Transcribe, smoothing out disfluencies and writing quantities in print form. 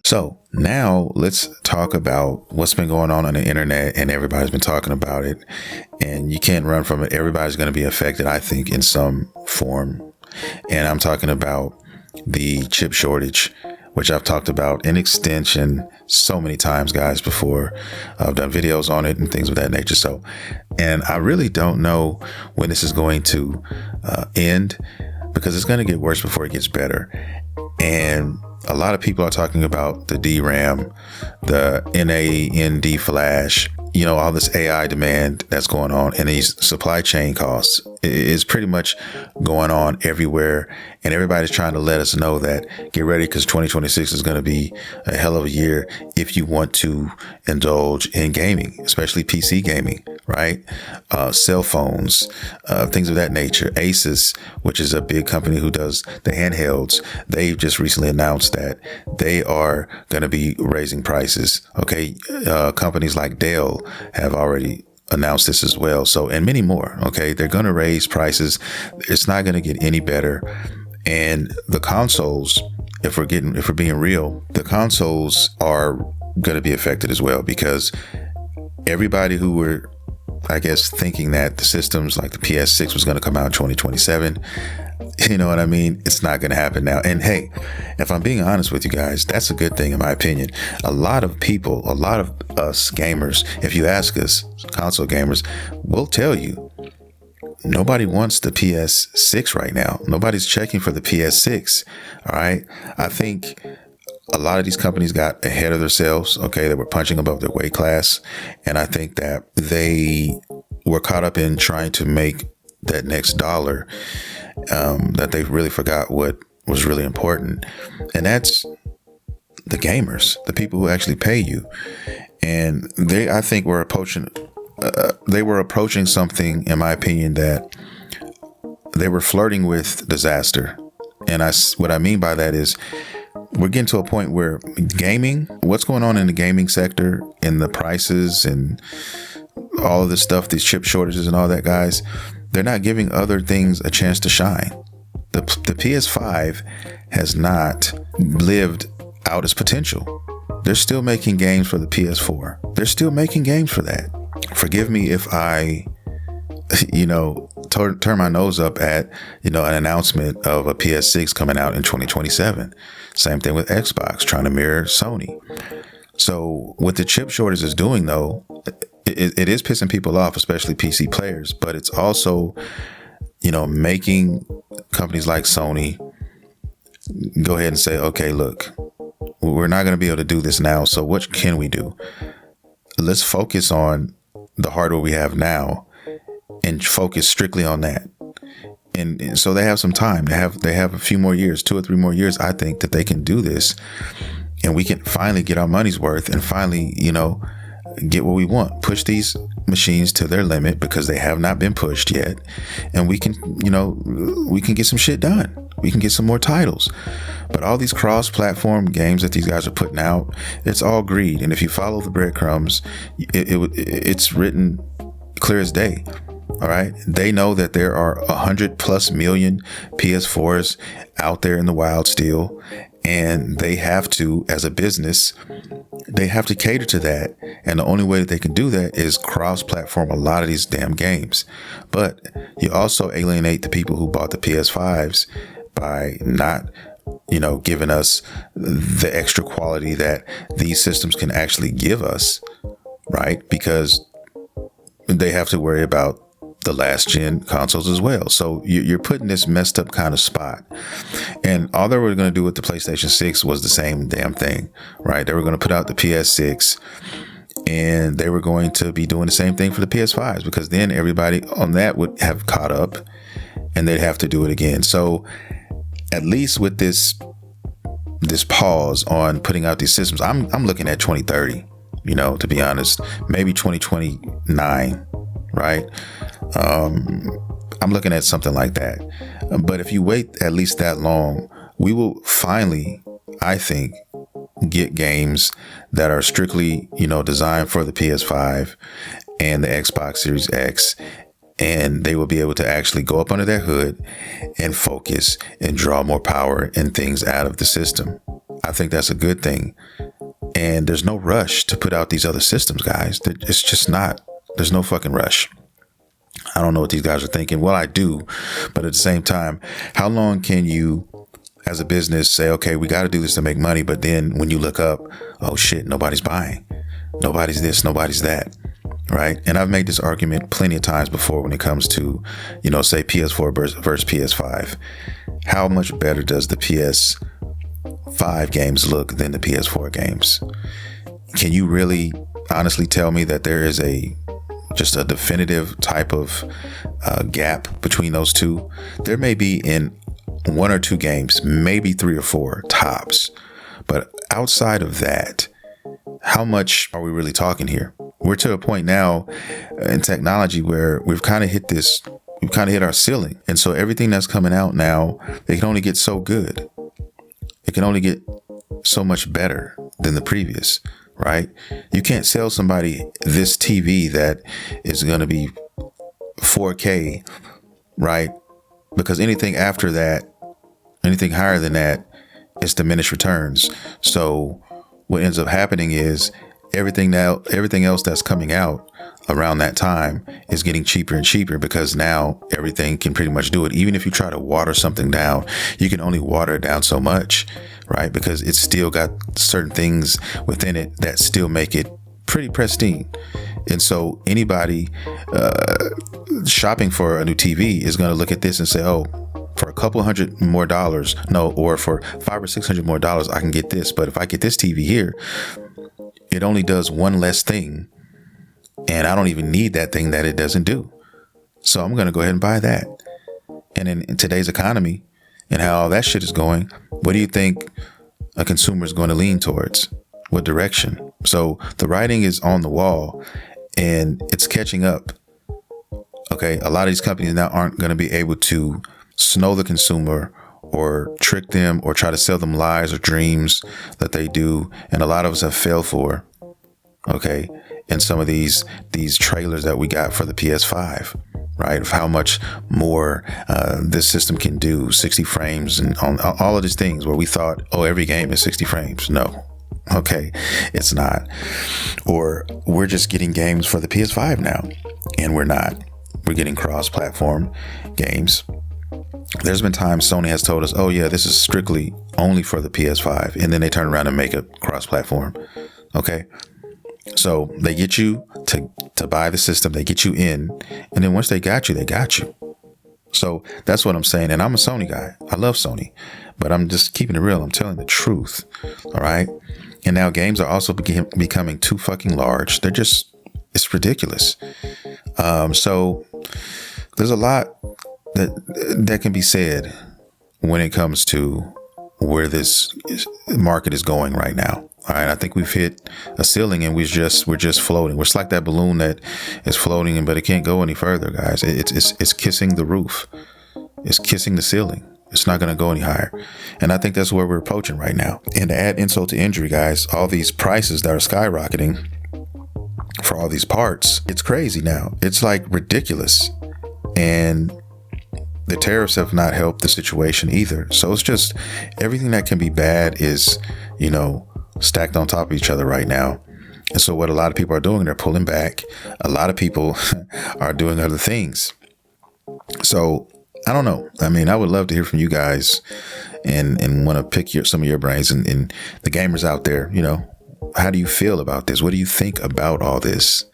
So now let's talk about what's been going on the internet, and everybody's been talking about it, and you can't run from it. Everybody's going to be affected, I think, in some form. And I'm talking about the chip shortage, which I've talked about in extension so many times, guys, before. I've done videos on it and things of that nature. So, and I really don't know when this is going to end, because it's going to get worse before it gets better. And a lot of people are talking about the DRAM, the NAND flash, all this AI demand that's going on, and these supply chain costs is pretty much going on everywhere. And everybody's trying to let us know that get ready, because 2026 is going to be a hell of a year if you want to indulge in gaming, especially PC gaming, right? Cell phones, things of that nature. Asus, which is a big company who does the handhelds, they've just recently announced that they are going to be raising prices. Okay. Companies like Dell have already announced this as well. So, and many more. Okay. They're going to raise prices. It's not going to get any better. And the consoles, if we're being real, the consoles are going to be affected as well, because everybody who were, I guess, thinking that the systems like the PS6 was going to come out in 2027, you know what I mean? It's not going to happen now. And hey, if I'm being honest with you guys, that's a good thing in my opinion. A lot of us gamers, if you ask us, console gamers, will tell you nobody wants the PS6 right now. Nobody's checking for the PS6. All right. I think a lot of these companies got ahead of themselves. Okay. They were punching above their weight class. And I think that they were caught up in trying to make that next dollar, that they really forgot what was really important. And that's the gamers, the people who actually pay you. And I think they were approaching something, in my opinion, that they were flirting with disaster. And what I mean by that is we're getting to a point where gaming, what's going on in the gaming sector, and the prices and all of this stuff, these chip shortages and all that, guys, they're not giving other things a chance to shine. The PS5 has not lived out its potential. They're still making games for the PS4. They're still making games for that. Forgive me if I, turn my nose up at, an announcement of a PS6 coming out in 2027. Same thing with Xbox trying to mirror Sony. So what the chip shortage is doing, though, it is pissing people off, especially PC players, but it's also, making companies like Sony go ahead and say, okay, look, we're not going to be able to do this now. So what can we do? Let's focus on the hardware we have now and focus strictly on that. And so they have some time. They have a few more years, 2 or 3 more years, I think, that they can do this. And we can finally get our money's worth and finally, get what we want. Push these machines to their limit, because they have not been pushed yet. And we can get some shit done. We can get some more titles. But all these cross-platform games that these guys are putting out, it's all greed. And if you follow the breadcrumbs, it's written clear as day. All right. They know that there are 100+ million PS4s out there in the wild still. And they have to, as a business, they have to cater to that. And the only way that they can do that is cross-platform a lot of these damn games. But you also alienate the people who bought the PS5s by not, giving us the extra quality that these systems can actually give us, right? Because they have to worry about the last gen consoles as well. So you're putting this messed up kind of spot. And all they were going to do with the PlayStation 6 was the same damn thing, right? They were going to put out the PS6 and they were going to be doing the same thing for the PS5s, because then everybody on that would have caught up and they'd have to do it again. So at least with this pause on putting out these systems, I'm looking at 2030, to be honest, maybe 2029, right? I'm looking at something like that. But if you wait at least that long, we will finally, I think, get games that are strictly, designed for the PS5 and the Xbox Series X. And they will be able to actually go up under their hood and focus and draw more power and things out of the system. I think that's a good thing. And there's no rush to put out these other systems, guys. It's just not. There's no fucking rush. I don't know what these guys are thinking. Well, I do. But at the same time, how long can you, as a business, say, okay, we got to do this to make money. But then when you look up, oh shit, nobody's buying. Nobody's this, nobody's that. Right. And I've made this argument plenty of times before when it comes to, say PS4 versus PS5. How much better does the PS5 games look than the PS4 games? Can you really honestly tell me that there is just a definitive type of gap between those two? There may be in 1 or 2 games, maybe 3 or 4 tops. But outside of that, how much are we really talking here? We're to a point now in technology where we've kind of hit our ceiling. And so everything that's coming out now, it can only get so good. It can only get so much better than the previous, right? You can't sell somebody this TV that is going to be 4K, right? Because anything after that, anything higher than that, is diminished returns. So what ends up happening is everything else that's coming out around that time is getting cheaper and cheaper, because now everything can pretty much do it. Even if you try to water something down, you can only water it down so much, right? Because it's still got certain things within it that still make it pretty pristine. And so anybody shopping for a new TV is going to look at this and say, oh, for a couple $100 more, or for $500 or $600 more, I can get this. But if I get this TV here, it only does one less thing, and I don't even need that thing that it doesn't do. So I'm going to go ahead and buy that. And in today's economy and how all that shit is going, what do you think a consumer is going to lean towards? What direction? So the writing is on the wall, and it's catching up. Okay. A lot of these companies now aren't going to be able to snow the consumer or trick them or try to sell them lies or dreams that they do. And a lot of us have failed for, okay, in some of these trailers that we got for the PS5, right, of how much more this system can do, 60 frames and on all of these things where we thought, oh, every game is 60 frames. No. Okay, it's not. Or we're just getting games for the PS5 now, and we're not. We're getting cross-platform games. There's been times Sony has told us, oh yeah, this is strictly only for the PS5. And then they turn around and make it cross-platform. Okay. So they get you to buy the system. They get you in. And then once they got you, they got you. So that's what I'm saying. And I'm a Sony guy. I love Sony, but I'm just keeping it real. I'm telling the truth. All right. And now games are also becoming too fucking large. It's ridiculous. So there's a lot that can be said when it comes to where this market is going right now. All right, I think we've hit a ceiling, and we're just floating. We're like that balloon that is floating, but it can't go any further, guys. It's kissing the roof. It's kissing the ceiling. It's not going to go any higher. And I think that's where we're approaching right now. And to add insult to injury, guys, all these prices that are skyrocketing for all these parts, it's crazy now. It's like ridiculous. And the tariffs have not helped the situation either. So it's just everything that can be bad is, stacked on top of each other right now. And so what a lot of people are doing, they're pulling back. A lot of people are doing other things. So I don't know. I mean, I would love to hear from you guys and want to pick some of your brains and the gamers out there. How do you feel about this? What do you think about all this?